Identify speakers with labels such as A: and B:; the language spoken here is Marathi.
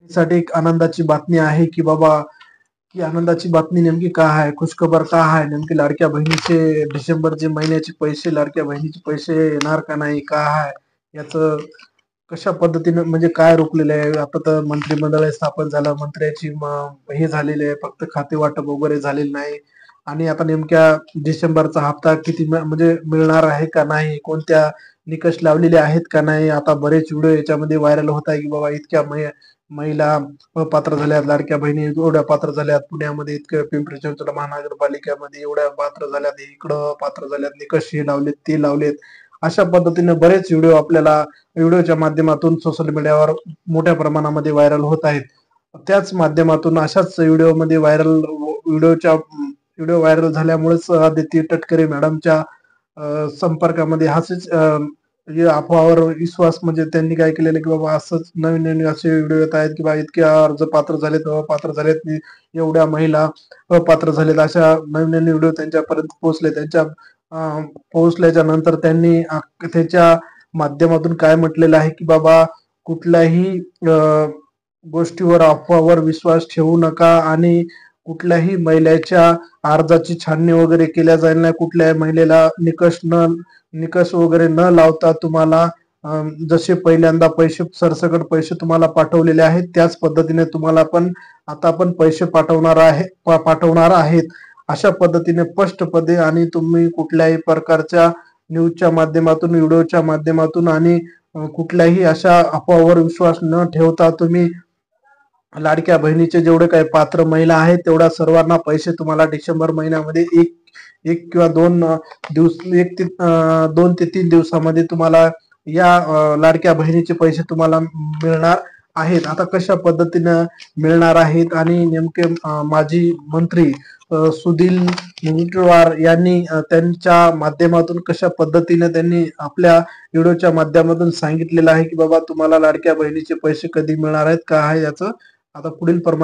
A: साठी एक आनंदाची बातमी आहे की बाबा की आनंदाची बातमी नेमकी काय आहे, खुशखबर काय आहे, नेमकी लाडक्या बहिणीचे डिसेंबरचे महिन्याचे पैसे, लाडक्या बहिणीचे पैसे येणार का नाही, काय आहे याचं, कशा पद्धतीने म्हणजे काय रोखलेलं आहे. आता तर मंत्रिमंडळ स्थापन झालं, मंत्र्याची हे झालेले आहे, फक्त खाते वाटप वगैरे झालेलं नाही. आणि आता नेमक्या डिसेंबरचा हप्ता किती म्हणजे मिळणार आहे का नाही, कोणत्या निकष लावलेले आहेत का नाही. आता बरेच व्हिडिओ याच्यामध्ये व्हायरल होत आहे की बाबा इतक्या महिला अपात्र झाल्यात, लाडक्या बहिणी एवढ्या पात्र झाल्यात, पुण्यामध्ये इतकं, पिंपरी चिंचवड महानगरपालिकेमध्ये एवढ्या पात्र झाल्यात, इकडं पात्र झाल्यात, निकष हे लावलेत ते लावलेत. अशा पद्धतीने बरेच व्हिडिओ आपल्याला व्हिडिओच्या माध्यमातून सोशल मीडियावर मोठ्या प्रमाणामध्ये व्हायरल होत आहेत. त्याच माध्यमातून अशाच व्हिडिओ व्हायरल झाल्यामुळेच आदिती तटकरे मॅडमच्या संपर्कामध्ये हाच अफवावर विश्वास, म्हणजे त्यांनी काय केलेलं की बाबा असंच नवीन नवीन असे व्हिडिओ येत आहेत की बाबा इतके अर्ज पात्र झालेत, अपात्र झालेत, एवढ्या महिला अपात्र झालेत, अशा नवीन नवीन व्हिडिओ त्यांच्यापर्यंत पोहोचले. त्यांच्या पोहोचल्याच्या नंतर त्यांनी त्याच्या माध्यमातून काय म्हटलेलं आहे की बाबा कुठल्याही गोष्टीवर, अफवावर विश्वास ठेवू नका आणि कुठल्याही महिलेच्या अर्जाची छाननी वगैरे केल्या जाईल नाही. कुठल्याही महिलेला निकष वगैरे न लावता तुम्हाला जसे पहिल्यांदा पैसे सरसकट पैसे तुम्हाला पाठवलेले आहेत त्याच पद्धतीने तुम्हाला पण आता पण पैसे पाठवणार आहेत. अशा पद्धतीने स्पष्टपणे, आणि तुम्ही कुठल्याही प्रकारच्या न्यूजच्या माध्यमातून, व्हिडिओच्या माध्यमातून आणि कुठल्याही अशा अफवावर विश्वास न ठेवता तुम्ही लाडक्या बहिणीचे जेवढे काही पात्र महिला आहेत तेवढ्या सर्वांना पैसे तुम्हाला डिसेंबर महिन्यामध्ये एक किंवा 2 ते 3 दिवसामध्ये तुम्हाला या लाडक्या बहिणीचे पैसे तुम्हाला मिळणार आहेत. आता कशा पद्धतीनं मिळणार आहेत आणि नेमके माजी मंत्री सुधीर मुनगंटीवार यांनी त्यांच्या माध्यमातून कशा पद्धतीने त्यांनी आपल्या व्हिडिओच्या माध्यमातून सांगितलेलं आहे की बाबा तुम्हाला लाडक्या बहिणीचे पैसे कधी मिळणार आहेत, काय आहे याचं आता पुढील प्रमाणे